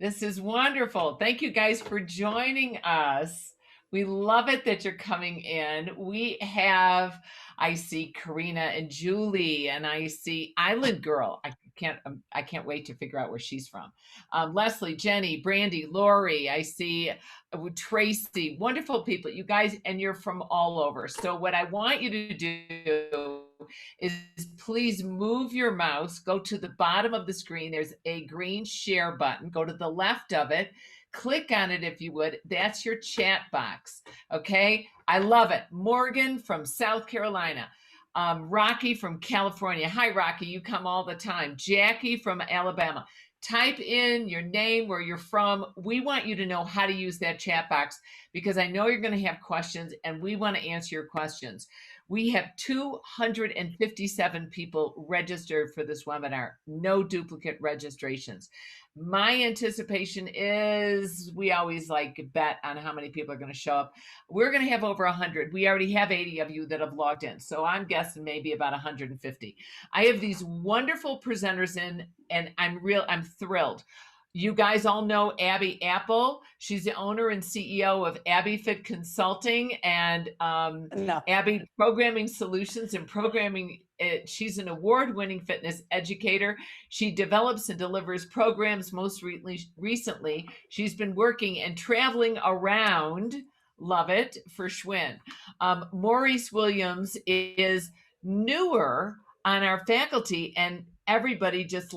This is wonderful. Thank you guys for joining us. We love it that you're coming in. I see Karina and Julie, and I see Island Girl. I can't wait to figure out where she's from. Leslie, Jenny, Brandy, Lori. I see Tracy. Wonderful people, you guys, and you're from all over. So what I want you to do is please move your mouse, go to the bottom of the screen. There's a green share button. Go to the left of it. Click on it if you would. That's your chat box. Okay. I love it. Morgan from South Carolina. Rocky from California. Hi, Rocky. You come all the time. Jackie from Alabama. Type in your name, where you're from. We want you to know how to use that chat box because I know you're going to have questions and we want to answer your questions. We have 257 people registered for this webinar, no duplicate registrations. My anticipation is we always bet on how many people are going to show up. We're going to have over 100. We already have 80 of you that have logged in. So I'm guessing maybe about 150. I have these wonderful presenters in, and I'm thrilled. You guys all know Abbie Appel. She's the owner and CEO of Abbiefit Consulting and Appel Programming Solutions and Programming. She's an award-winning fitness educator. She develops and delivers programs. Most recently, she's been working and traveling around, love it, for Schwinn. Maurice Williams is newer on our faculty, and everybody just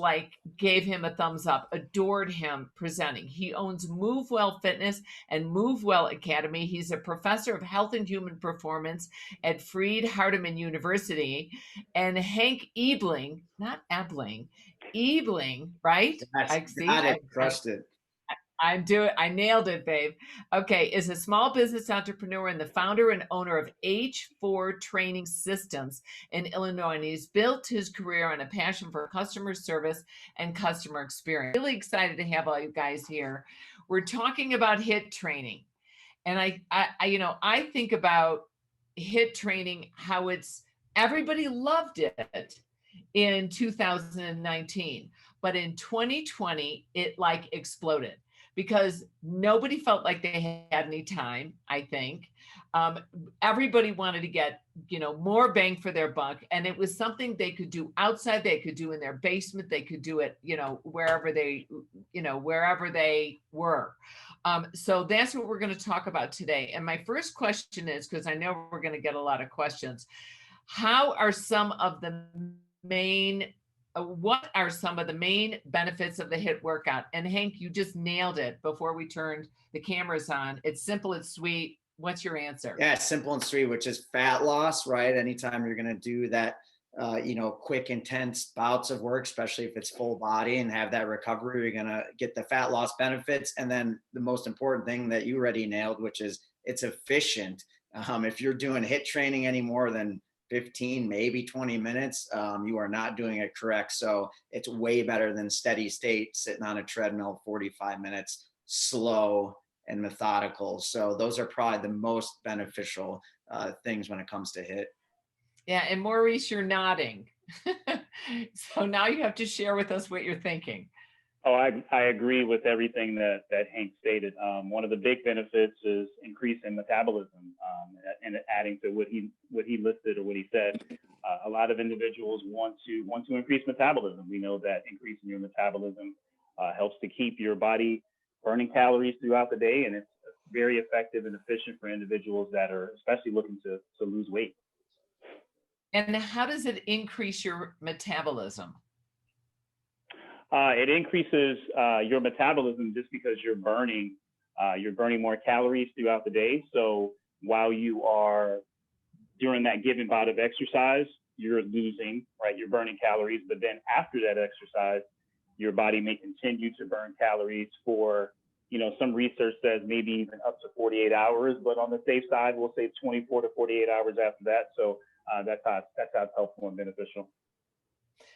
gave him a thumbs up, adored him presenting. He owns Move Well Fitness and Move Well Academy. He's a professor of health and human performance at Freed Hardeman University. And Hank Ebeling, not Ebeling, Ebeling, right? I crushed it. I nailed it, babe. Okay, is a small business entrepreneur and the founder and owner of H4 Training Systems in Illinois. And he's built his career on a passion for customer service and customer experience. Really excited to have all you guys here. We're talking about HIIT training. And I think about HIIT training, how everybody loved it in 2019, but in 2020, it exploded. Because nobody felt like they had any time, I think. Everybody wanted to get, more bang for their buck. And it was something they could do outside, they could do in their basement, they could do it, wherever they were. So that's what we're going to talk about today. And my first question is, because I know we're going to get a lot of questions, what are some of the main benefits of the HIIT workout? And Hank, you just nailed it before we turned the cameras on. It's simple, it's sweet. What's your answer? Yeah, it's simple and sweet, which is fat loss, right? Anytime you're going to do that, quick, intense bouts of work, especially if it's full body and have that recovery, you're going to get the fat loss benefits. And then the most important thing that you already nailed, which is it's efficient. If you're doing HIIT training any more than 15, maybe 20 minutes, you are not doing it correct. So it's way better than steady state, sitting on a treadmill 45 minutes, slow and methodical. So those are probably the most beneficial things when it comes to HIIT. Yeah, and Maurice, you're nodding. So now you have to share with us what you're thinking. Oh, I agree with everything that Hank stated. One of the big benefits is increasing metabolism, and adding to what he listed or what he said. A lot of individuals want to increase metabolism. We know that increasing your metabolism helps to keep your body burning calories throughout the day, and it's very effective and efficient for individuals that are especially looking to lose weight. And how does it increase your metabolism? It increases your metabolism just because you're burning more calories throughout the day. So while you are during that given bout of exercise, you're losing, right? You're burning calories, but then after that exercise, your body may continue to burn calories for, some research says maybe even up to 48 hours, but on the safe side, we'll say 24 to 48 hours after that. So that's how it's helpful and beneficial.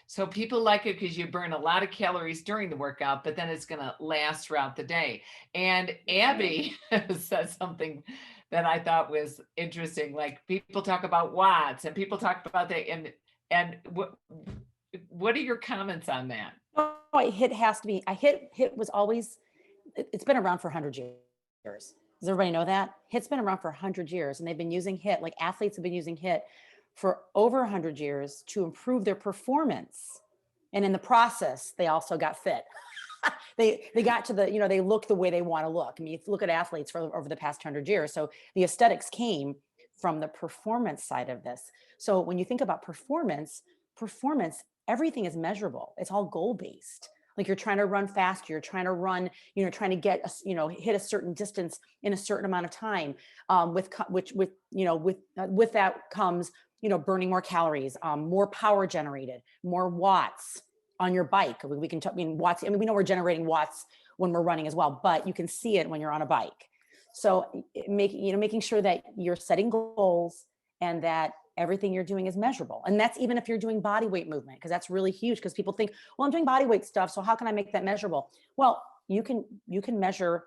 So people like it because you burn a lot of calories during the workout, but then it's going to last throughout the day. And Abbie said something that I thought was interesting. Like people talk about watts and people talk about that. And what are your comments on that? Oh, HIIT has to be. HIIT was always it's been around for 100 years. Does everybody know that? HIIT's been around for 100 years, and they've been using HIIT, like athletes have been using HIIT for over 100 years to improve their performance. And in the process, they also got fit. They got to the, they look the way they want to look. I mean, if you look at athletes for over the past 100 years. So the aesthetics came from the performance side of this. So when you think about performance, everything is measurable. It's all goal-based. Like you're trying to run faster, you're trying to run, trying to get, hit a certain distance in a certain amount of time. With that comes, burning more calories, more power generated, more watts on your bike. We can talk, watts. I mean, we know we're generating watts when we're running as well, but you can see it when you're on a bike. So making sure that you're setting goals and that everything you're doing is measurable. And that's even if you're doing body weight movement, because that's really huge, because people think, well, I'm doing body weight stuff, so how can I make that measurable? Well, you can measure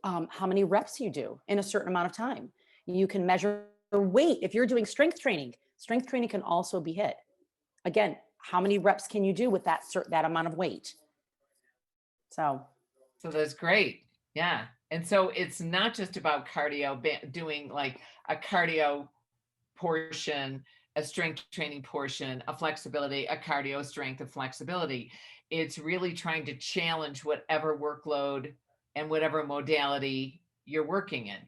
how many reps you do in a certain amount of time. You can measure weight. If you're doing strength training can also be HIIT. Again, how many reps can you do with that amount of weight? So that's great. Yeah. And so it's not just about cardio, doing like a cardio portion, a strength training portion, a flexibility, a cardio strength and flexibility. It's really trying to challenge whatever workload and whatever modality you're working in.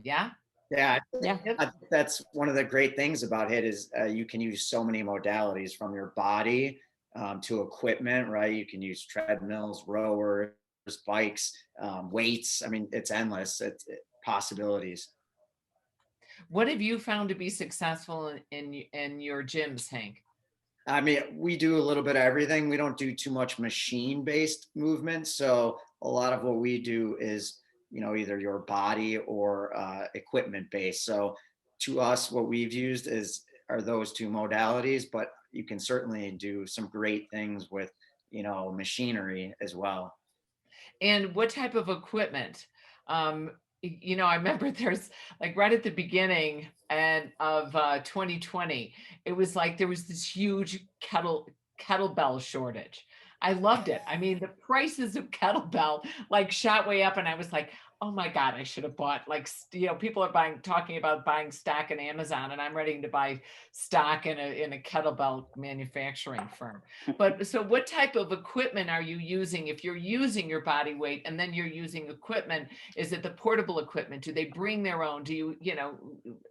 Yeah. Yeah. I think that's one of the great things about HIIT is you can use so many modalities from your body to equipment, right? You can use treadmills, rowers, bikes, weights. I mean, it's endless. It's possibilities. What have you found to be successful in your gyms, Hank? I mean, we do a little bit of everything. We don't do too much machine-based movement. So a lot of what we do is, either your body or equipment-based. So to us, what we've used are those two modalities, but you can certainly do some great things with, machinery as well. And what type of equipment? I remember there's like right at the beginning of 2020, it was like there was this huge kettlebell shortage. I loved it. I mean, the prices of kettlebell like shot way up, and I was like, oh my God, I should have bought people are talking about buying stock in Amazon, and I'm ready to buy stock in a kettlebell manufacturing firm. But so what type of equipment are you using? If you're using your body weight and then you're using equipment, is it the portable equipment? Do they bring their own? Do you,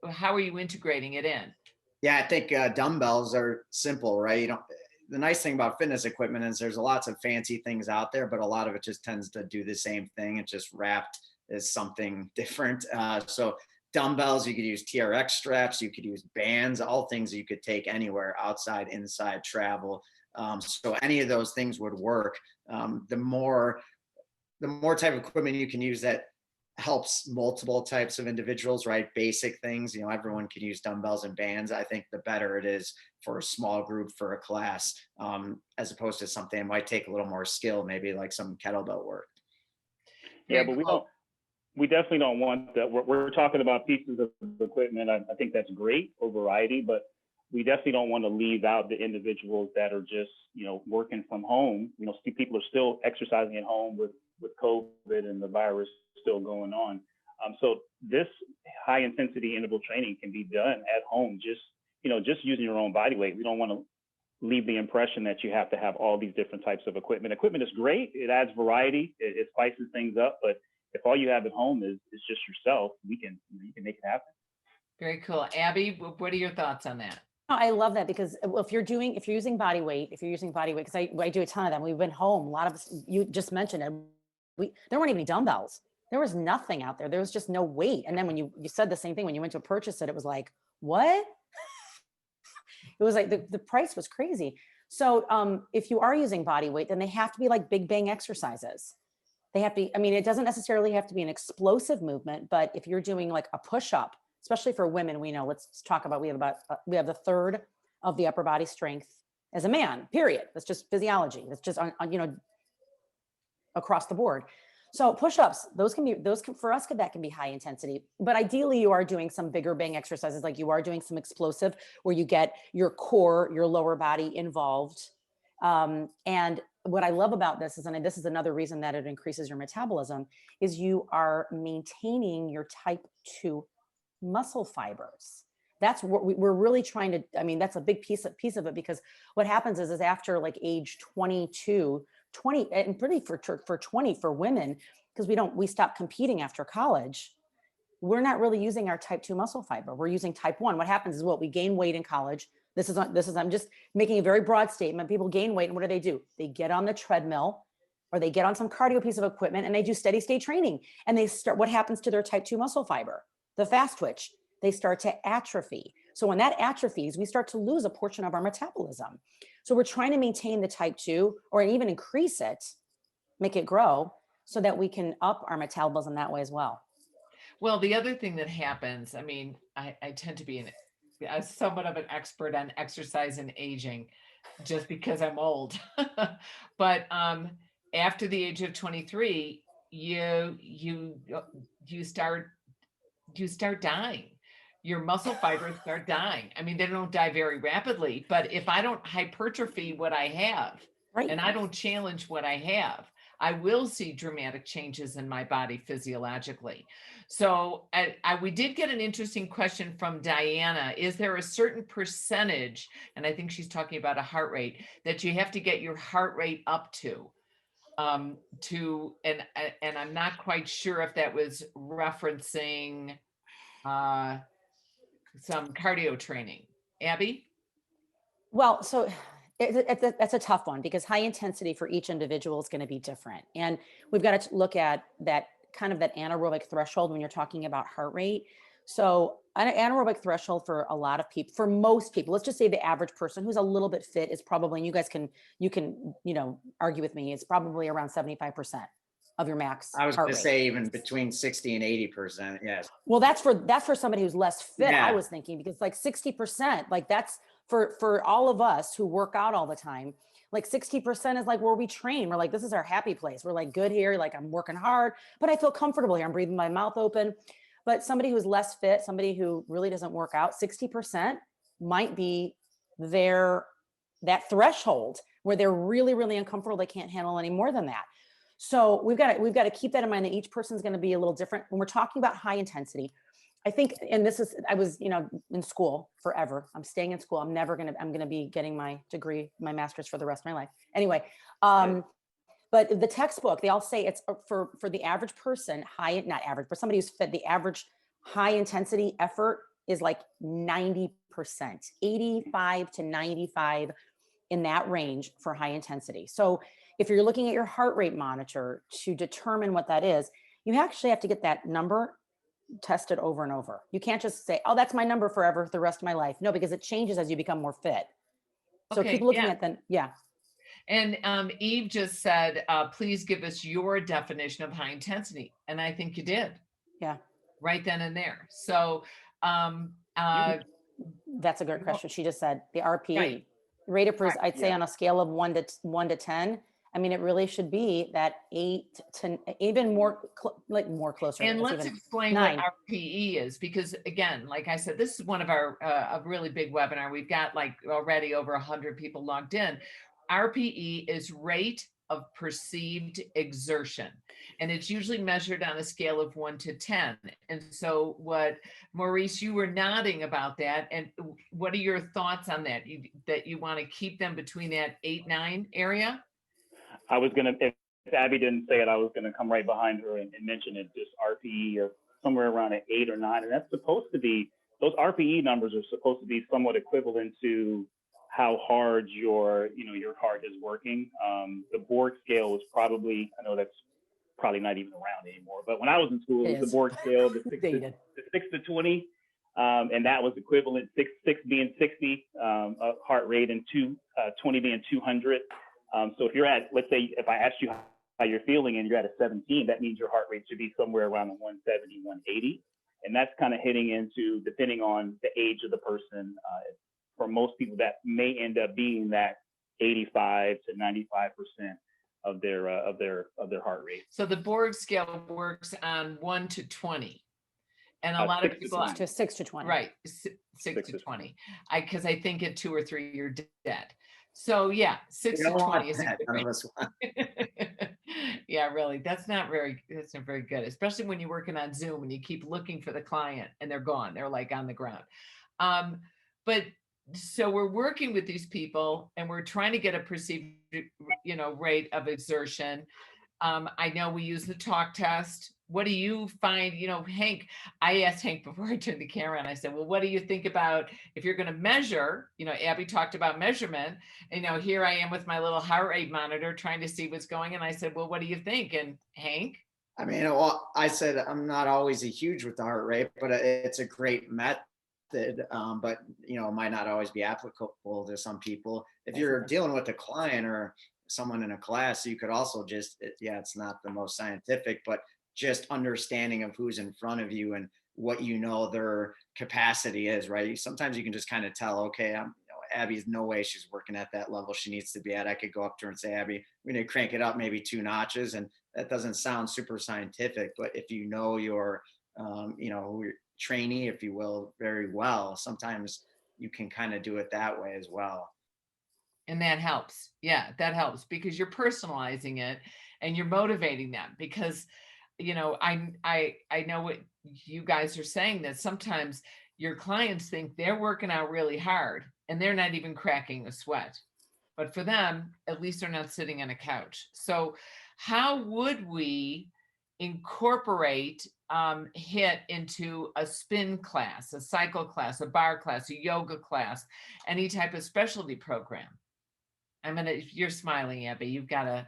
how are you integrating it in? Yeah, I think dumbbells are simple, right? The nice thing about fitness equipment is there's lots of fancy things out there, but a lot of it just tends to do the same thing. It's just wrapped as something different. So dumbbells, you could use TRX straps, you could use bands, all things you could take anywhere, outside, inside, travel. So any of those things would work. The more type of equipment you can use that helps multiple types of individuals, right? Basic things, everyone can use dumbbells and bands. I think the better it is for a small group, for a class, as opposed to something that might take a little more skill, maybe like some kettlebell work. Yeah, but we definitely don't want that. We're talking about pieces of equipment. I think that's great for variety, but we definitely don't want to leave out the individuals that are just, working from home. People are still exercising at home with COVID and the virus still going on. So this high intensity interval training can be done at home, just using your own body weight. We don't want to leave the impression that you have to have all these different types of equipment. Equipment is great. It adds variety. It spices things up. But if all you have at home is just yourself, you can make it happen. Very cool. Abbie, what are your thoughts on that? I love that, because if you're using body weight, because I do a ton of them. We've been home. A lot of us, you just mentioned it. There weren't even any dumbbells. There was nothing out there. There was just no weight. And then when you said the same thing, when you went to purchase it, it was like, what? It was like the price was crazy. So if you are using body weight, then they have to be like big bang exercises. They have to, it doesn't necessarily have to be an explosive movement, but if you're doing like a push-up, especially for women, we know, let's talk about, we have the third of the upper body strength as a man, period. That's just physiology. That's just, across the board. So push-ups, for us, that can be high intensity, but ideally you are doing some bigger bang exercises. Like you are doing some explosive where you get your core, your lower body involved. And what I love about this is, and this is another reason that it increases your metabolism, is you are maintaining your type 2 muscle fibers. That's what we're really trying to, I mean, that's a big piece of it, because what happens is after like age 22, 20, and pretty for 20 for women, because we stop competing after college, we're not really using our type 2 muscle fiber. We're using type 1. What happens is we gain weight in college. I'm just making a very broad statement. People gain weight, and what do? They get on the treadmill, or they get on some cardio piece of equipment, and they do steady state training. And what happens to their type 2 muscle fiber? The fast twitch, they start to atrophy. So when that atrophies, we start to lose a portion of our metabolism. So we're trying to maintain the type 2, or even increase it, make it grow, so that we can up our metabolism that way as well. Well, the other thing that happens, I mean, I tend to be somewhat of an expert on exercise and aging, just because I'm old. But after the age of 23, you start dying. Your muscle fibers start dying. I mean, they don't die very rapidly, but if I don't hypertrophy what I have, Right. and I don't challenge what I have, I will see dramatic changes in my body physiologically. So we did get an interesting question from Diana. Is there a certain percentage, and I think she's talking about a heart rate, that you have to get your heart rate up to? And I'm not quite sure if that was referencing some cardio training. Abbie? Well, so that's a tough one, because high intensity for each individual is going to be different. And we've got to look at that kind of that anaerobic threshold when you're talking about heart rate. So an anaerobic threshold for a lot of people, for most people, let's just say the average person who's a little bit fit is probably, and you can argue with me, it's probably around 75% of your max. I was going to say even between 60 and 80%. Yes. Well, that's for somebody who's less fit. Yeah. I was thinking, because like 60%, like that's for all of us who work out all the time, like 60% is like where we train. We're like, this is our happy place. We're like good here. Like I'm working hard, but I feel comfortable here. I'm breathing my mouth open. But somebody who's less fit, somebody who really doesn't work out, 60% might be that threshold where they're really, really uncomfortable. They can't handle any more than that. So we've got to keep that in mind, that each person's going to be a little different. When we're talking about high intensity, I think, and I was, in school forever. I'm staying in school. I'm going to be getting my degree, my master's for the rest of my life. Anyway, but the textbook, they all say it's for the average person, not average, but somebody who's fit, the average high intensity effort is like 90%, 85 to 95 in that range for high intensity. So if you're looking at your heart rate monitor to determine what that is, you actually have to get that number tested over and over. You can't just say, oh, that's my number forever, the rest of my life. No, because it changes as you become more fit. So Okay, keep looking at them. Yeah. And Eve just said, please give us your definition of high intensity. And I think you did. Yeah. Right then and there. So that's a good question. She just said the RPE. Right. Rate of I'd say on a scale of 1 to 10. I mean, it really should be that 8 to even more, more closer. And let's explain 9. what RPE is, because again, like I said, this is one of our a really big webinar. We've got like already over 100 people logged in. RPE is rate of perceived exertion, and it's usually measured on a scale of 1 to 10. And so what, Maurice, you were nodding about that, and what are your thoughts on that? That you want to keep them between that 8-9 area? I was gonna, if Abbie didn't say it, I was gonna come right behind her and mention it. Just RPE of somewhere around an 8 or 9, and that's supposed to be, those RPE numbers are supposed to be somewhat equivalent to how hard your heart is working. The Borg scale was probably, I know that's probably not even around anymore, but when I was in school, it was the Borg scale, the 6 to 20, and that was equivalent, 6 being 60 heart rate, and 20 being 200. So if you're at, let's say, if I asked you how you're feeling and you're at a 17, that means your heart rate should be somewhere around a 170, 180. And that's kind of hitting into, depending on the age of the person, for most people, that may end up being that 85 to 95% of their heart rate. So the Borg scale works on 1 to 20. And a lot of people, 6 to 20. Right, 6 to 20. Because I think at 2 or 3, you're dead. So yeah, 6 We to don't want 20 is a that. good None of range. us want. Yeah, really. That's not very good, especially when you're working on Zoom and you keep looking for the client and they're gone. They're like on the ground. Um, but so we're working with these people and we're trying to get a perceived, rate of exertion. I know we use the talk test. What do you find, Hank, I asked Hank before I turned the camera and I said, well, what do you think about if you're going to measure, Abbie talked about measurement, and here I am with my little heart rate monitor trying to see what's going. And I said, well, what do you think? And Hank? I mean, well, I said I'm not always a huge with the heart rate, but it's a great method. But it might not always be applicable to some people. If you're dealing with a client or someone in a class, you could also it's not the most scientific, but just understanding of who's in front of you and what their capacity is, right? Sometimes you can just kind of tell, okay, Abbie's no way she's working at that level she needs to be at. I could go up to her and say, Abbie, we need to crank it up maybe 2 notches. And that doesn't sound super scientific, but if your trainee, if you will, very well, sometimes you can kind of do it that way as well. And that helps. Yeah, that helps because you're personalizing it and you're motivating them because, I know what you guys are saying, that sometimes your clients think they're working out really hard and they're not even cracking a sweat. But for them, at least they're not sitting on a couch. So how would we incorporate HIIT into a spin class, a cycle class, a bar class, a yoga class, any type of specialty program? If you're smiling, Abbie, you've got to.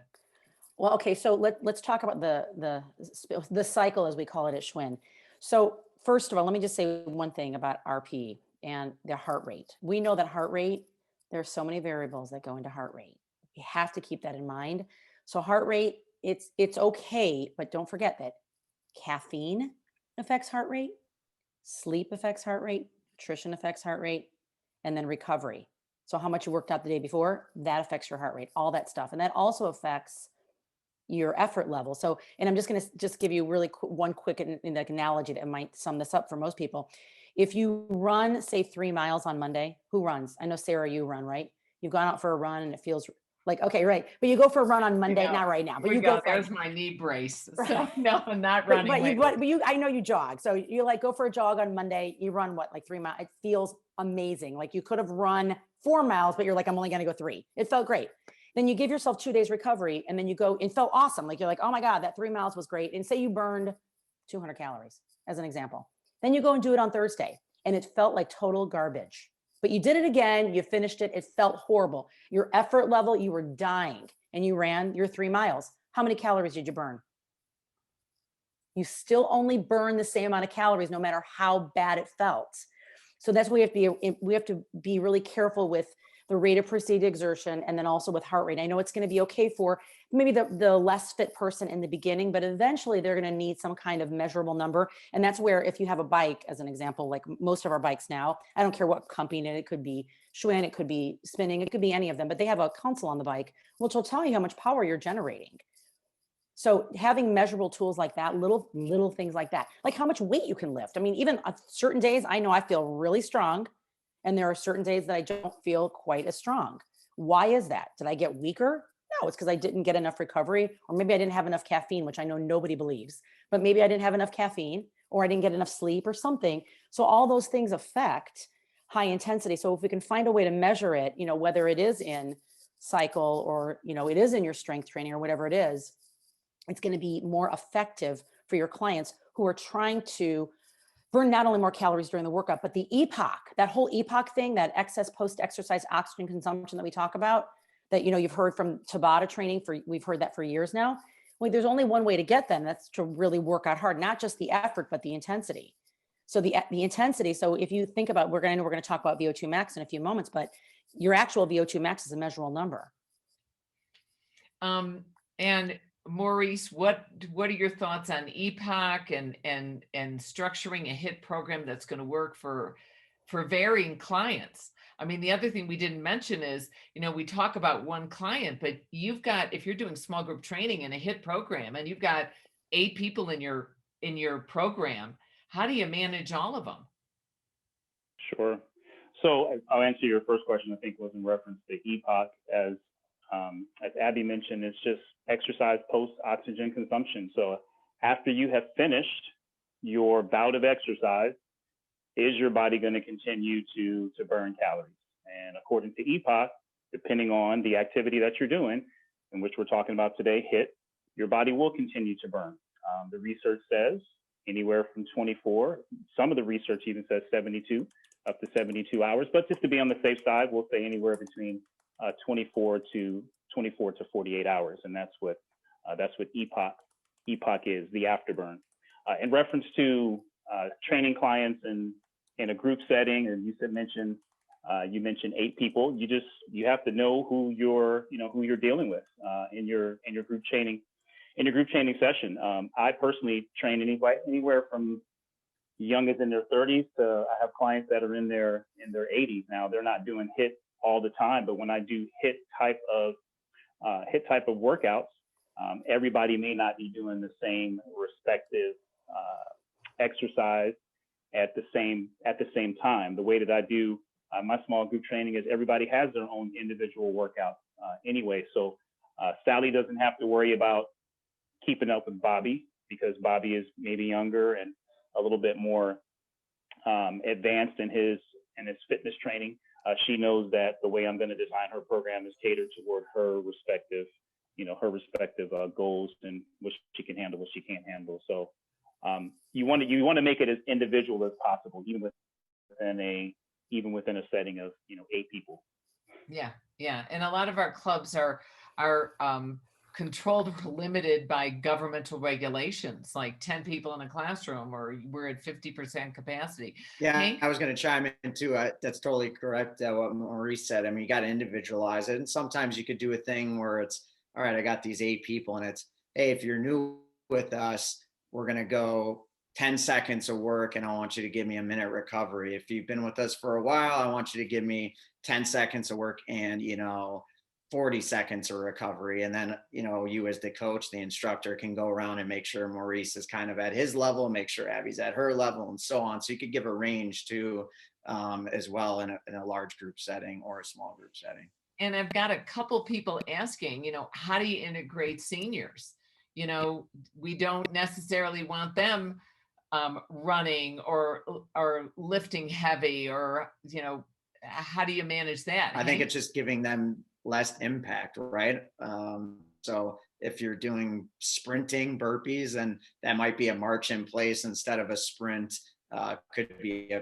Well, okay, so let's talk about the cycle, as we call it at Schwinn. So first of all, let me just say one thing about RP and the heart rate. We know that heart rate, there are so many variables that go into heart rate. You have to keep that in mind. So heart rate, it's okay, but don't forget that caffeine affects heart rate, sleep affects heart rate, nutrition affects heart rate, and then recovery. So how much you worked out the day before, that affects your heart rate, all that stuff. And that also affects your effort level. So, and I'm just going to give you really one quick analogy that might sum this up for most people. If you run, say 3 miles on Monday, who runs? I know, Sarah, you run, right? You've gone out for a run and it feels like, okay, right. But you go for a run on Monday, not right now, but you go. There's my knee brace. So no, I'm not running. But you, I know you jog. So you go for a jog on Monday, you run like 3 miles. It feels amazing. Like you could have run 4 miles, but you're like, I'm only going to go 3. It felt great. Then you give yourself 2 days recovery and then you go and felt awesome. Like you're like, oh my God, that 3 miles was great. And say you burned 200 calories as an example. Then you go and do it on Thursday and it felt like total garbage, but you did it again. You finished it. It felt horrible. Your effort level, you were dying and you ran your 3 miles. How many calories did you burn? You still only burn the same amount of calories, no matter how bad it felt. So that's why we have to be really careful with the rate of perceived exertion, and then also with heart rate. I know it's going to be okay for maybe the less fit person in the beginning, but eventually they're going to need some kind of measurable number. And that's where, if you have a bike, as an example, like most of our bikes now, I don't care what company, it could be Schwinn, it could be Spinning, it could be any of them, but they have a console on the bike, which will tell you how much power you're generating. So having measurable tools like that, little things like that, like how much weight you can lift. I mean, even on certain days, I know I feel really strong. And there are certain days that I don't feel quite as strong. Why is that? Did I get weaker? No, it's because I didn't get enough recovery, or maybe I didn't have enough caffeine, which I know nobody believes, but maybe I didn't have enough caffeine, or I didn't get enough sleep or something. So all those things affect high intensity. So if we can find a way to measure it, whether it is in cycle or, it is in your strength training or whatever it is, it's going to be more effective for your clients who are trying to burn not only more calories during the workout, but the EPOC, that whole EPOC thing, that excess post-exercise oxygen consumption that we talk about, that, you've heard from Tabata training we've heard that for years now. Well, there's only one way to get them. That's to really work out hard, not just the effort, but the intensity. So the intensity. So if you think about, we're going to talk about VO2 max in a few moments, but your actual VO2 max is a measurable number. And Maurice, what are your thoughts on EPOC and structuring a HIIT program that's going to work for varying clients? I mean, the other thing we didn't mention is, we talk about one client, but if you're doing small group training in a HIIT program and you've got 8 people in your program, how do you manage all of them? Sure. So I'll answer your first question. I think was in reference to EPOC. As Abbie mentioned, it's just exercise post oxygen consumption. So after you have finished your bout of exercise, is your body going to continue to burn calories? And according to EPOC, depending on the activity that you're doing, in which we're talking about today, HIIT, your body will continue to burn. The research says anywhere from 24, some of the research even says 72, up to 72 hours. But just to be on the safe side, we'll say anywhere between 24 to 48 hours, and that's what EPOC is, the afterburn. In reference to training clients in a group setting, and you mentioned 8 people. You have to know who you're dealing with in your group training session. I personally train anywhere from young as in their 30s to I have clients that are in their 80s now. They're not doing HIIT all the time, but when I do HIIT type of workouts, everybody may not be doing the same respective exercise at the same time. The way that I do my small group training is everybody has their own individual workout anyway. So Sally doesn't have to worry about keeping up with Bobby because Bobby is maybe younger and a little bit more advanced in his fitness training. She knows that the way I'm going to design her program is catered toward her respective goals and what she can handle, what she can't handle. So you want to make it as individual as possible, even within a setting of 8 people. Yeah, and a lot of our clubs are controlled or limited by governmental regulations, like 10 people in a classroom, or we're at 50% capacity. Yeah, Hank? I was going to chime in too. That's totally correct. What Maurice said. I mean, you got to individualize it, and sometimes you could do a thing where it's, all right, I got these 8 people, and it's, hey, if you're new with us, we're going to go 10 seconds of work, and I want you to give me a minute recovery. If you've been with us for a while, I want you to give me 10 seconds of work and 40 seconds of recovery. And then, you as the coach, the instructor, can go around and make sure Maurice is kind of at his level, make sure Abbie's at her level, and so on. So you could give a range too, as well in a large group setting or a small group setting. And I've got a couple people asking, how do you integrate seniors? We don't necessarily want them running or lifting heavy, or how do you manage that? I think it's just giving them less impact, right? So if you're doing sprinting burpees, and that might be a march in place instead of a sprint, could be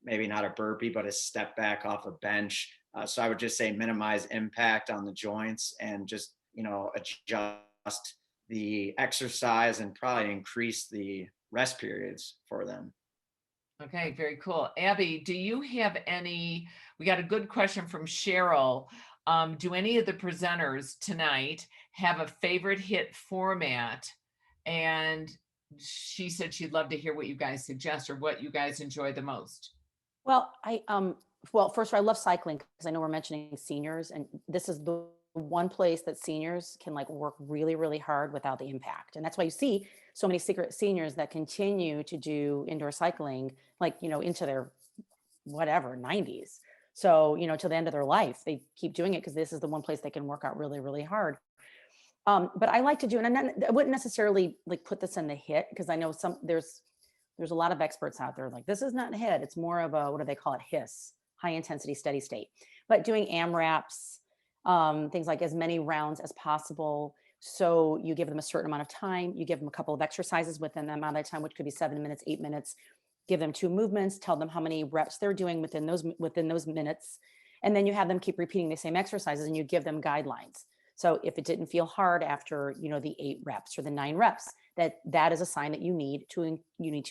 maybe not a burpee, but a step back off a bench. So I would just say minimize impact on the joints and just, adjust the exercise and probably increase the rest periods for them. Okay, very cool. Abbie, do you have we got a good question from Cheryl. Do any of the presenters tonight have a favorite HIIT format? And she said she'd love to hear what you guys suggest or what you guys enjoy the most. Well, first of all, I love cycling because I know we're mentioning seniors, and this is the one place that seniors can work really, really hard without the impact. And that's why you see so many secret seniors that continue to do indoor cycling, into their 90s. So, till the end of their life, they keep doing it because this is the one place they can work out really, really hard. But I like to do, and I wouldn't necessarily put this in the HIIT because I know there's a lot of experts out there this is not HIIT. It's more of a, what do they call it? HISS, high intensity, steady state. But doing AMRAPs, things like as many rounds as possible. So you give them a certain amount of time, you give them a couple of exercises within that amount of time, which could be 7 minutes, 8 minutes, give them 2 movements, tell them how many reps they're doing within those minutes. And then you have them keep repeating the same exercises and you give them guidelines. So if it didn't feel hard after, the 8 reps or the 9 reps, that is a sign that you need to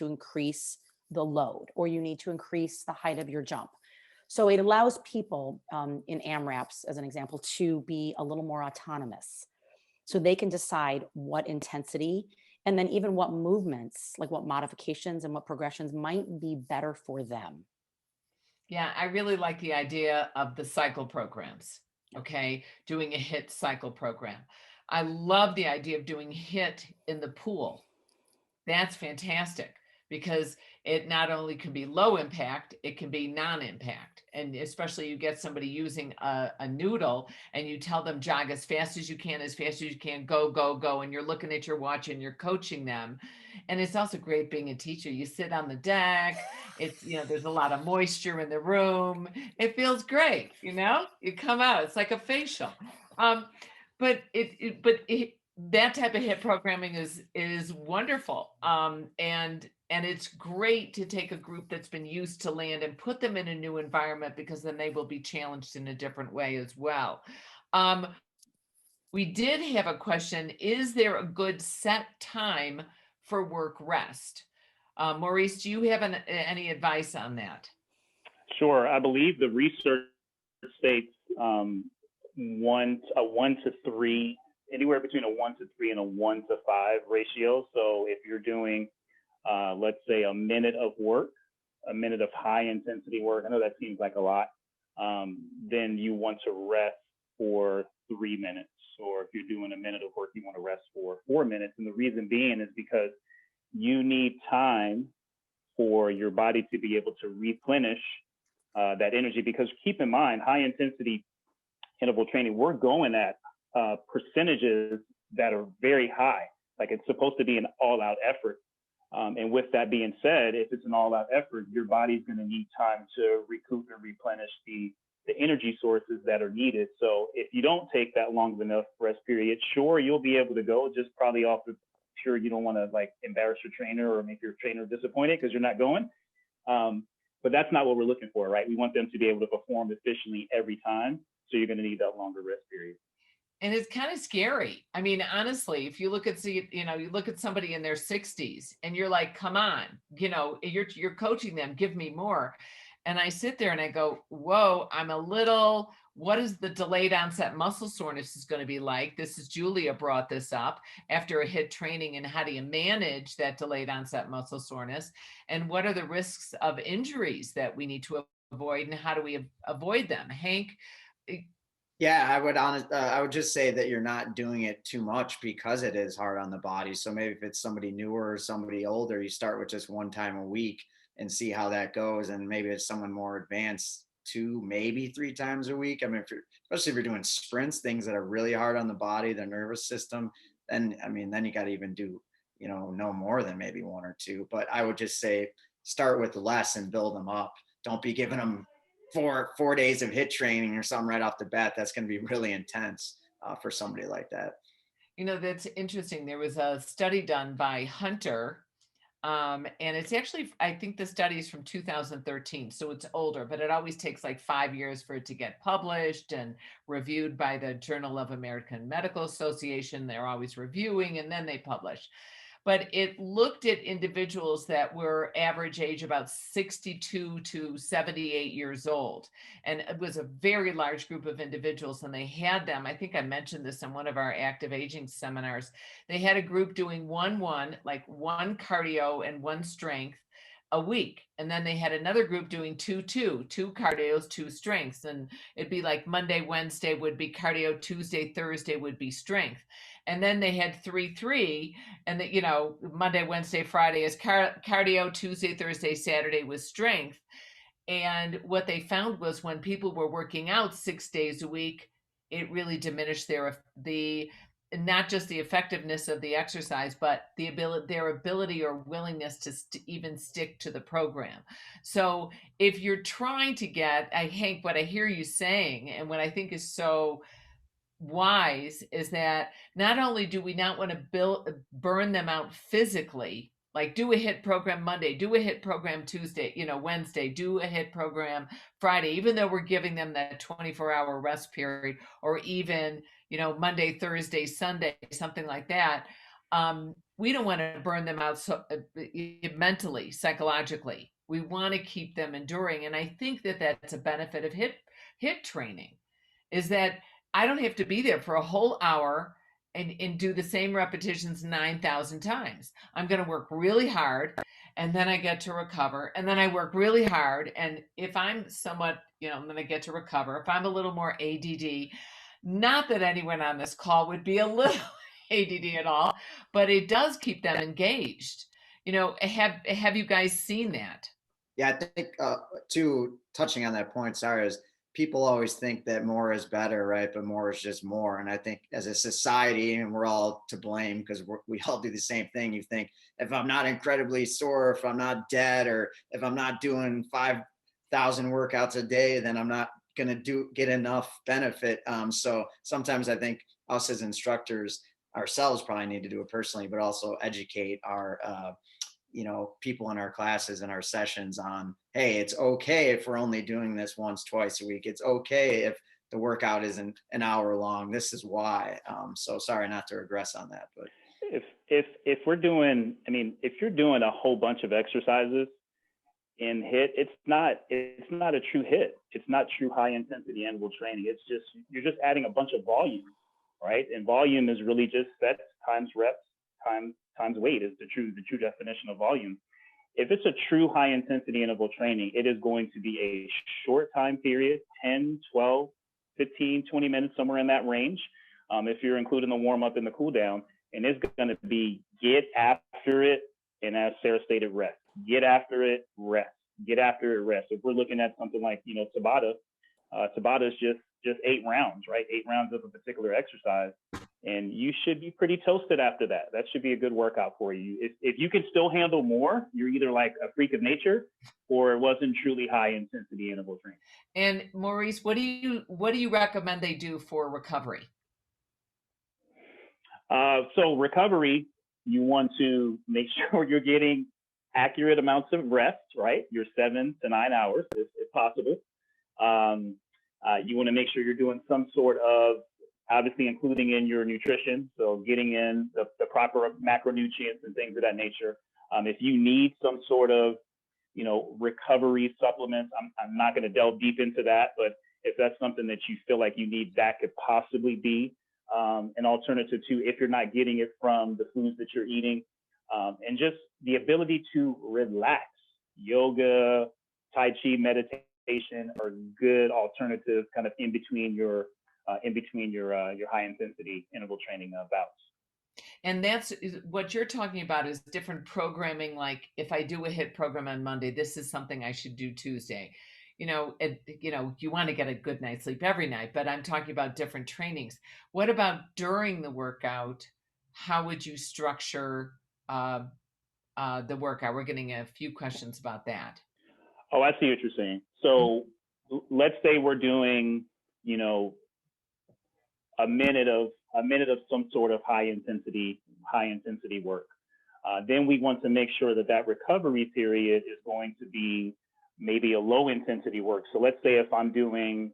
increase the load, or you need to increase the height of your jump. So it allows people in AMRAPs, as an example, to be a little more autonomous. So they can decide what intensity and then even what movements, what modifications and what progressions might be better for them. Yeah, I really like the idea of the cycle programs. Okay, doing a HIIT cycle program. I love the idea of doing HIIT in the pool. That's fantastic. because it not only can be low impact, it can be non-impact. And especially you get somebody using a noodle and you tell them jog as fast as you can, go, go, go. And you're looking at your watch and you're coaching them. And it's also great being a teacher. You sit on the deck, it's, there's a lot of moisture in the room. It feels great. You come out, it's like a facial. But that type of HIIT programming is wonderful. And it's great to take a group that's been used to land and put them in a new environment, because then they will be challenged in a different way as well. We did have a question. Is there a good set time for work rest? Maurice, do you have any advice on that? Sure. I believe the research states a 1 to 3, anywhere between a 1 to 3 and a 1 to 5 ratio. So if you're doing, let's say, a minute of work, a minute of high intensity work, I know that seems like a lot, then you want to rest for 3 minutes. Or if you're doing a minute of work, you want to rest for 4 minutes. And the reason being is because you need time for your body to be able to replenish that energy. Because keep in mind, high intensity interval training, we're going at percentages that are very high. Like, it's supposed to be an all-out effort. And with that being said, if it's an all-out effort, your body's going to need time to recoup and replenish the energy sources that are needed. So if you don't take that long of enough rest period, sure, you'll be able to go, just probably off the pure, you don't want to like embarrass your trainer or make your trainer disappointed because you're not going. But that's not what we're looking for, right? We want them to be able to perform efficiently every time. So you're going to need that longer rest period. And it's kind of scary. I mean, honestly, if you look at, you look at somebody in their 60s and you're like, come on, you're coaching them, give me more. And I sit there and I go, whoa, what is the delayed onset muscle soreness is going to be like? This is Julia brought this up after a HIIT training, and how do you manage that delayed onset muscle soreness? And what are the risks of injuries that we need to avoid, and how do we avoid them? Hank? Yeah, I would just say that you're not doing it too much because it is hard on the body. So maybe if it's somebody newer or somebody older, you start with just 1 time a week and see how that goes. And maybe it's someone more advanced, 2, maybe 3 times a week. I mean, especially if you're doing sprints, things that are really hard on the body, the nervous system, then you got to even do, no more than maybe 1 or 2. But I would just say start with less and build them up. Don't be giving them 4 days of HIIT training or something right off the bat. That's going to be really intense for somebody like that. That's interesting. There was a study done by Hunter. And it's actually, I think the study is from 2013, so it's older, but it always takes like 5 years for it to get published and reviewed by the Journal of American Medical Association. They're always reviewing and then they publish. But it looked at individuals that were average age about 62 to 78 years old. And it was a very large group of individuals. And they had them, I think I mentioned this in one of our active aging seminars, they had a group doing 1-1, like 1 cardio and 1 strength a week. And then they had another group doing 2-2, 2 cardios, 2 strengths. And it'd be like Monday, Wednesday would be cardio, Tuesday, Thursday would be strength. And then they had 3-3, and that, Monday, Wednesday, Friday is cardio, Tuesday, Thursday, Saturday was strength. And what they found was when people were working out 6 days a week, it really diminished not just the effectiveness of the exercise, but their ability or willingness to even stick to the program. So if you're trying to Hank, what I hear you saying, and what I think is so wise, is that not only do we not want to burn them out physically, like do a HIIT program Monday, do a HIIT program Tuesday, Wednesday, do a HIIT program Friday, even though we're giving them that 24-hour rest period, or even, Monday, Thursday, Sunday, something like that. We don't want to burn them out mentally, psychologically. We want to keep them enduring. And I think that that's a benefit of HIIT training, is that I don't have to be there for a whole hour and do the same repetitions 9,000 times. I'm going to work really hard, and then I get to recover, and then I work really hard. And if I'm somewhat, I'm going to get to recover. If I'm a little more ADD, not that anyone on this call would be a little ADD at all, but it does keep them engaged. have you guys seen that? Yeah, I think touching on that point, sorry, is people always think that more is better, right? But more is just more. And I think as a society, and we're all to blame because we all do the same thing. You think if I'm not incredibly sore, if I'm not dead, or if I'm not doing 5,000 workouts a day, then I'm not going to get enough benefit. So sometimes I think us as instructors ourselves probably need to do it personally, but also educate our people in our classes and our sessions on, hey, it's okay if we're only doing this once, twice a week. It's okay if the workout isn't an hour long. This is why. So sorry not to regress on that, but if we're doing, if you're doing a whole bunch of exercises in HIIT, it's not a true HIIT. It's not true high intensity interval training. It's just, you're just adding a bunch of volume, right? And volume is really just sets times reps times weight is the true definition of volume. If it's a true high intensity interval training, it is going to be a short time period, 10, 12, 15, 20 minutes, somewhere in that range. If you're including the warm up and the cool down, and it's going to be get after it. And as Sara stated, rest, get after it, rest, get after it, rest. If we're looking at something like, Tabata, Tabata is just 8 rounds, right? 8 rounds of a particular exercise. And you should be pretty toasted after that. That should be a good workout for you. If you can still handle more, you're either like a freak of nature, or it wasn't truly high intensity interval training. And Maurice, what do you recommend they do for recovery? So recovery, you want to make sure you're getting accurate amounts of rest, right? Your 7 to 9 hours, if possible. You want to make sure you're doing some sort of, obviously including in your nutrition, so getting in the proper macronutrients and things of that nature. If you need some sort of, recovery supplements, I'm not going to delve deep into that, but if that's something that you feel like you need, that could possibly be an alternative to, if you're not getting it from the foods that you're eating. And just the ability to relax. Yoga, Tai Chi, meditation are good alternatives kind of in between your high intensity interval training bouts. And that's what you're talking about, is different programming. Like if I do a HIIT program on Monday, this is something I should do Tuesday. You want to get a good night's sleep every night, but I'm talking about different trainings. What about during the workout? How would you structure the workout? We're getting a few questions about that. Oh, I see what you're saying. So let's say we're doing, a minute of some sort of high intensity work. Then we want to make sure that recovery period is going to be maybe a low intensity work. So let's say if I'm doing,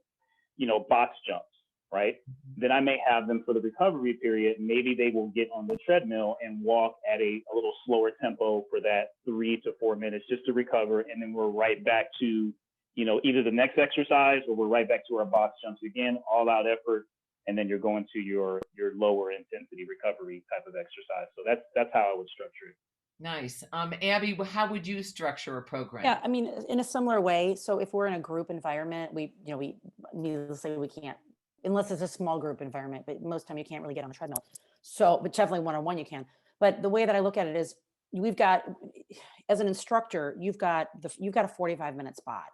box jumps, right? Then I may have them for the recovery period. Maybe they will get on the treadmill and walk at a little slower tempo for that 3 to 4 minutes just to recover. And then we're right back to, either the next exercise, or we're right back to our box jumps again, all out effort. And then you're going to your lower intensity recovery type of exercise. So that's how I would structure it. Nice. Abbie, how would you structure a program? Yeah, in a similar way. So if we're in a group environment, we needlessly, we can't, unless it's a small group environment, but most of the time you can't really get on the treadmill. So, but definitely one-on-one you can. But the way that I look at it is, we've got, as an instructor, you've got a 45-minute spot,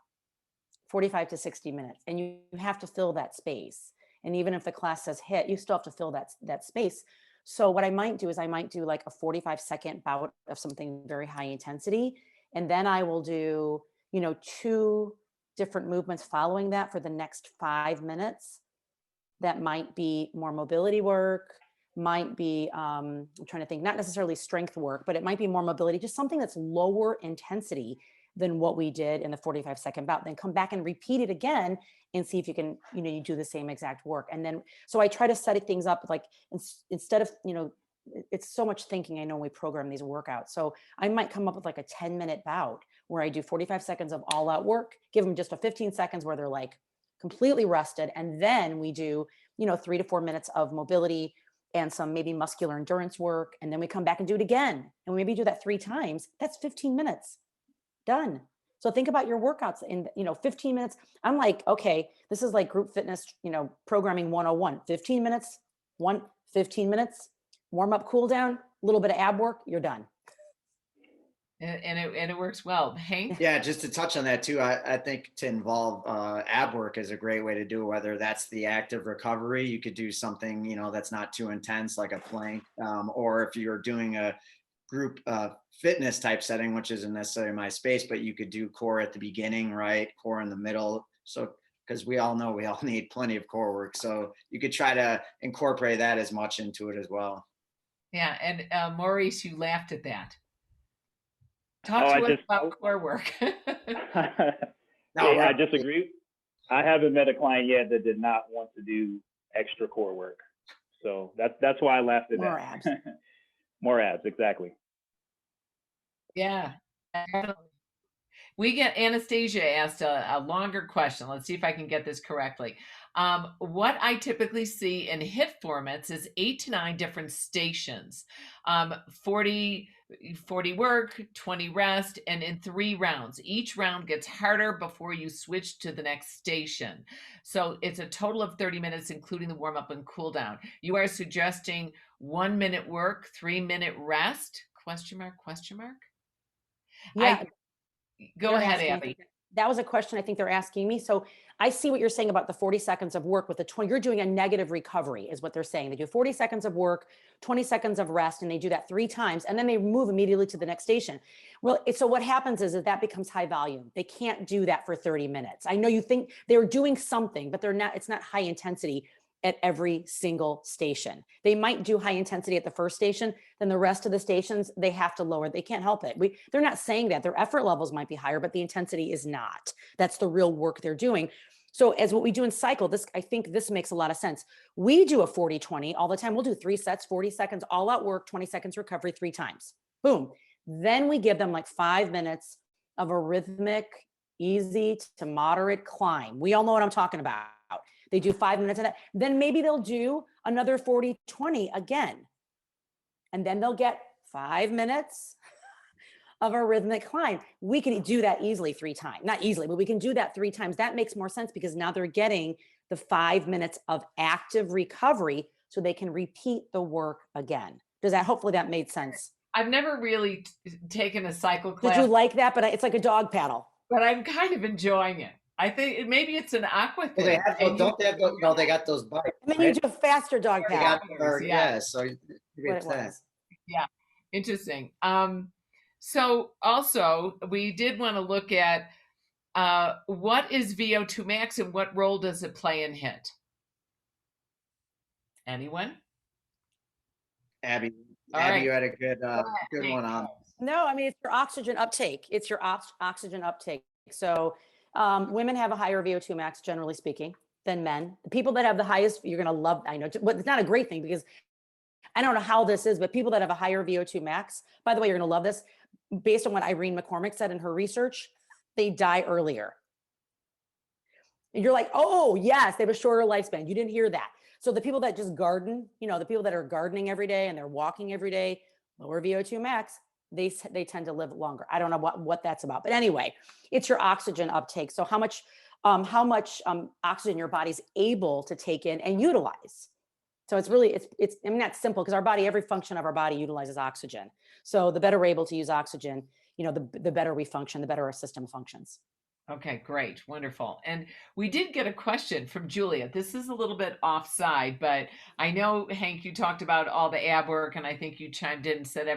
45 to 60 minutes, and you have to fill that space. And even if the class says HIIT, you still have to fill that space. So what I might do is I might do like a 45-second bout of something very high intensity. And then I will do, 2 different movements following that for the next 5 minutes. That might be more mobility work, might be, I'm trying to think, not necessarily strength work, but it might be more mobility, just something that's lower intensity than what we did in the 45-second bout. Then come back and repeat it again and see if you can, you do the same exact work. And then, so I try to set things up like, instead of, it's so much thinking, I know, when we program these workouts. So I might come up with like a 10-minute bout where I do 45 seconds of all out work, give them just a 15 seconds where they're like completely rested. And then we do, 3 to 4 minutes of mobility and some maybe muscular endurance work. And then we come back and do it again. And we maybe do that 3 times. That's 15 minutes. Done. So think about your workouts in, 15 minutes. I'm like, okay, this is like group fitness, programming 101, 15 minutes, 15 minutes, warm up, cool down, a little bit of ab work, you're done. and it works well. Hank? Yeah, just to touch on that too, I think to involve ab work is a great way to do it, whether that's the active recovery. You could do something, that's not too intense, like a plank, or if you're doing a group fitness type setting, which isn't necessarily my space, but you could do core at the beginning, right? Core in the middle. So, because we all know we all need plenty of core work. So you could try to incorporate that as much into it as well. Yeah. And Maurice, you laughed at that. Talk Oh, to us about core work. I disagree. I haven't met a client yet that did not want to do extra core work. So that's why I laughed at More that. abs. More abs, exactly. Yeah. We get Anastasia asked a longer question. Let's see if I can get this correctly. What I typically see in HIIT formats is 8 to 9 different stations, 40 work, 20 rest, and in 3 rounds. Each round gets harder before you switch to the next station. So it's a total of 30 minutes, including the warm up and cool down. You are suggesting 1 minute work, 3-minute rest? Question mark, question mark? Yeah. Go ahead, Abbie. That was a question I think they're asking me. So I see what you're saying about the 40 seconds of work with the 20. You're doing a negative recovery is what they're saying. They do 40 seconds of work, 20 seconds of rest, and they do that 3 times. And then they move immediately to the next station. Well, so what happens is that becomes high volume. They can't do that for 30 minutes. I know you think they're doing something, but it's not high intensity at every single station. They might do high intensity at the first station, then the rest of the stations, they have to lower. They can't help it. They're not saying that. Their effort levels might be higher, but the intensity is not. That's the real work they're doing. So as what we do in cycle, I think this makes a lot of sense. We do a 40-20 all the time. We'll do 3 sets, 40 seconds, all out work, 20 seconds recovery, 3 times. Boom. Then we give them like 5 minutes of a rhythmic, easy to moderate climb. We all know what I'm talking about. They do 5 minutes of that. Then maybe they'll do another 40-20 again. And then they'll get 5 minutes of a rhythmic climb. We can do that easily 3 times. Not easily, but we can do that 3 times. That makes more sense because now they're getting the 5 minutes of active recovery so they can repeat the work again. Hopefully that made sense. I've never really taken a cycle class. Did you like that? But it's like a dog paddle. But I'm kind of enjoying it. I think maybe it's an aqua thing. Well, they got those bikes. And then you do a faster dog paddle. So it's that. Yeah, interesting. So also we did want to look at what is VO2 max and what role does it play in HIIT? Anyone? Abbie, right. You had a good one on. No, I mean, it's your oxygen uptake. It's your oxygen uptake. So women have a higher VO2 max, generally speaking, than men. The people that have the highest, you're going to love, I know, but it's not a great thing because I don't know how this is, but people that have a higher VO2 max, by the way, you're going to love this. Based on what Irene McCormick said in her research, they die earlier. And you're like, oh, yes, they have a shorter lifespan. You didn't hear that. So the people that just garden, the people that are gardening every day and they're walking every day, lower VO2 max, they tend to live longer. I don't know what that's about, but anyway, it's your oxygen uptake. So how much oxygen your body's able to take in and utilize. So it's really, I mean, that's simple because every function of our body utilizes oxygen. So the better we're able to use oxygen, the better we function, the better our system functions. Okay, great. Wonderful. And we did get a question from Julia. This is a little bit offside, but I know, Hank, you talked about all the ab work, and I think you chimed in and said,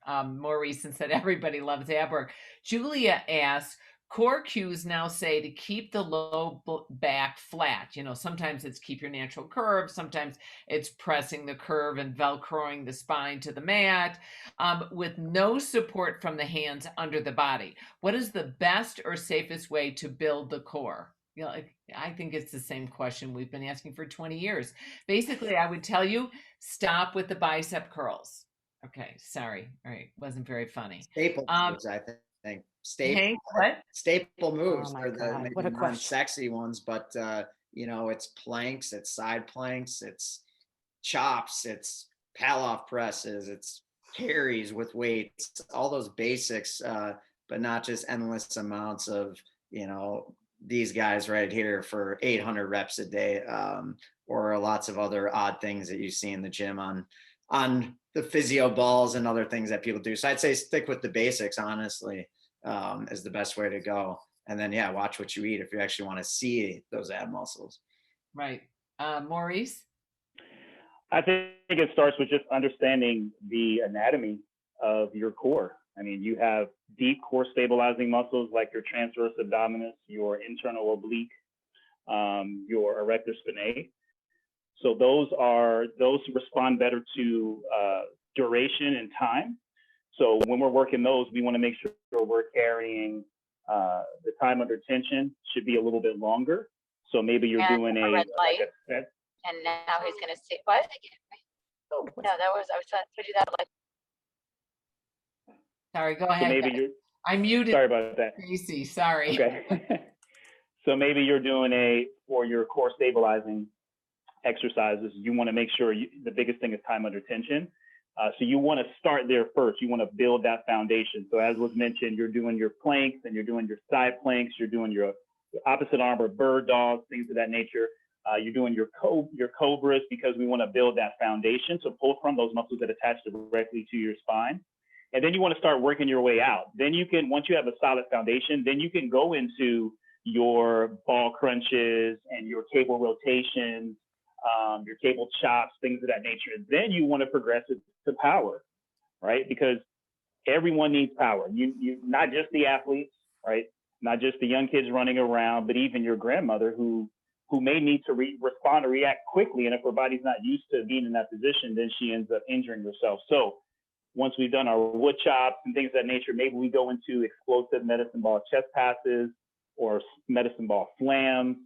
Maurice, and said everybody loves ab work. Julia asked, core cues now say to keep the low back flat. Sometimes it's keep your natural curve. Sometimes it's pressing the curve and Velcroing the spine to the mat with no support from the hands under the body. What is the best or safest way to build the core? I think it's the same question we've been asking for 20 years. Basically, I would tell you, stop with the bicep curls. Okay, sorry. All right, wasn't very funny. Staple moves, I think. Staple moves Oh are the what a question. sexy ones, but it's planks, it's side planks, it's chops, it's Palloff presses, it's carries with weights, all those basics, but not just endless amounts of these guys right here for 800 reps a day, or lots of other odd things that you see in the gym on the physio balls and other things that people do. So I'd say stick with the basics, honestly, is the best way to go. And then, yeah, watch what you eat if you actually want to see those ab muscles. Right. Maurice? I think it starts with just understanding the anatomy of your core. I mean, you have deep core stabilizing muscles like your transverse abdominis, your internal oblique, your erector spinae. So those respond better to duration and time. So when we're working those, we want to make sure we're carrying the time under tension should be a little bit longer. So maybe you're doing a red light. And now he's going to say, what? Oh, no, I was trying to do that. Like, sorry, go ahead. So maybe I muted. Sorry about that. Casey, sorry. Okay. So maybe you're doing for your core stabilizing exercises, you want to make sure the biggest thing is time under tension. So you want to start there first. You want to build that foundation. So as was mentioned, you're doing your planks and you're doing your side planks. You're doing your opposite arm or bird dogs, things of that nature. You're doing your cobras because we want to build that foundation. So pull from those muscles that attach directly to your spine. And then you want to start working your way out. Then you can, once you have a solid foundation, then you can go into your ball crunches and your cable rotations, your cable chops, things of that nature. And then you want to progress it to power, right? Because everyone needs power. You not just the athletes, right? Not just the young kids running around, but even your grandmother who may need to respond or react quickly. And if her body's not used to being in that position, then she ends up injuring herself. So once we've done our wood chops and things of that nature, maybe we go into explosive medicine ball chest passes or medicine ball slams.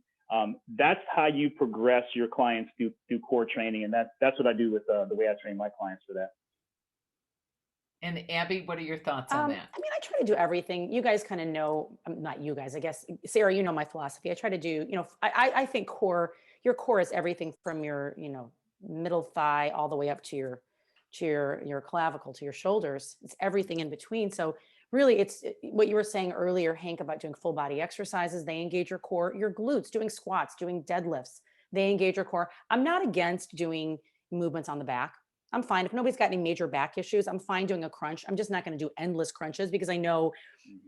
That's how you progress your clients through core training. And that's what I do with the way I train my clients for that. And Abbie, what are your thoughts on that? I mean, I try to do everything. You guys kind of know, not you guys, I guess, Sarah, you know my philosophy. I try to do, I think your core is everything from your, middle thigh all the way up to your clavicle, to your shoulders. It's everything in between. So really it's what you were saying earlier, Hank, about doing full body exercises. They engage your core, your glutes, doing squats, doing deadlifts. They engage your core. I'm not against doing movements on the back. I'm fine. If nobody's got any major back issues, I'm fine doing a crunch. I'm just not going to do endless crunches because I know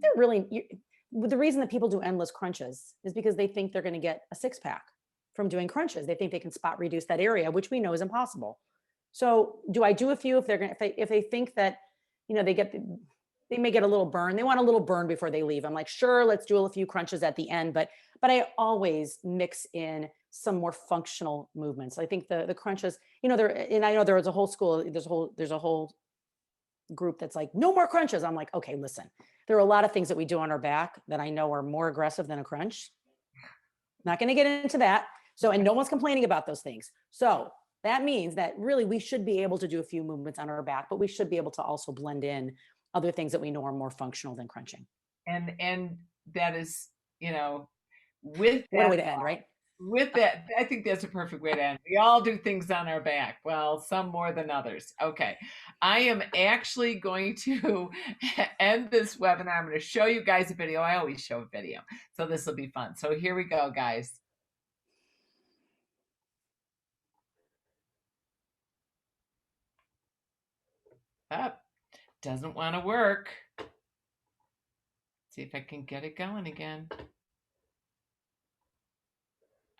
they're the reason that people do endless crunches is because they think they're going to get a six pack from doing crunches. They think they can spot reduce that area, which we know is impossible. So do I do a few if they think that, they may get a little burn. They want a little burn before they leave. I'm like, sure, let's do a few crunches at the end, but I always mix in some more functional movements. I think the crunches, and I know there was a whole school, there's a whole group that's like, no more crunches. I'm like, okay, listen, there are a lot of things that we do on our back that I know are more aggressive than a crunch. Not going to get into that. So, and no one's complaining about those things. So that means that really we should be able to do a few movements on our back, but we should be able to also blend in other things that we know are more functional than crunching. And that is, with that, what a way to end, right? With that, I think that's a perfect way to end. We all do things on our back. Well, some more than others. Okay. I am actually going to end this webinar. I'm going to show you guys a video. I always show a video. So this will be fun. So here we go, guys. Up. Doesn't want to work. See if I can get it going again.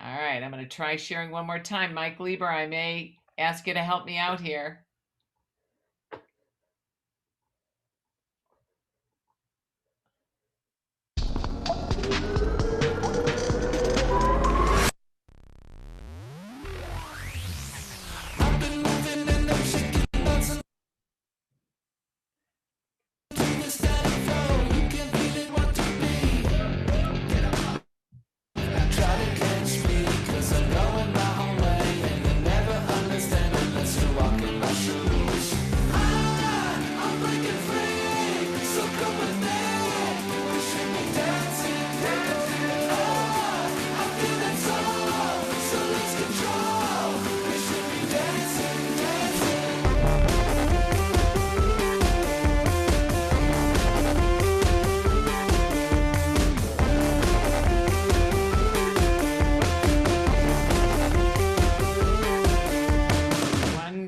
All right, I'm going to try sharing one more time. Mike Lieber, I may ask you to help me out here.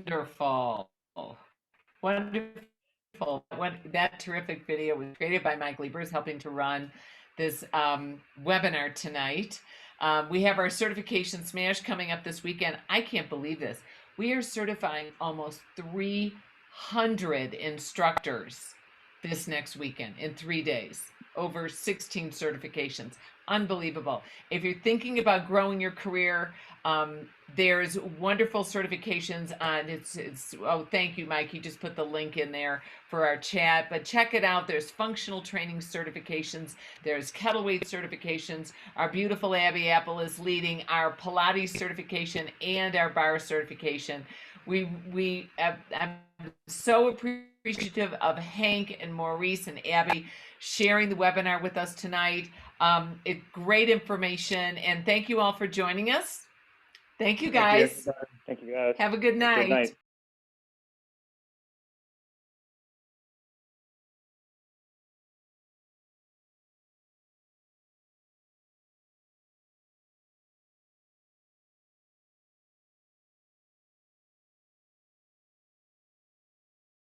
Wonderful. Wonderful. That terrific video was created by Mike Liebers, helping to run this webinar tonight. We have our certification smash coming up this weekend. I can't believe this. We are certifying almost 300 instructors this next weekend in 3 days, over 16 certifications. Unbelievable. If you're thinking about growing your career, there's wonderful certifications on oh, thank you, Mike. You just put the link in there for our chat, but check it out. There's functional training certifications. There's kettleweight certifications. Our beautiful Abbie Appel is leading our Pilates certification and our bar certification. I'm so appreciative of Hank and Maurice and Abbie sharing the webinar with us tonight. It's great information, and thank you all for joining us. Thank you, guys. Thank you, guys. Have a good night. Good night.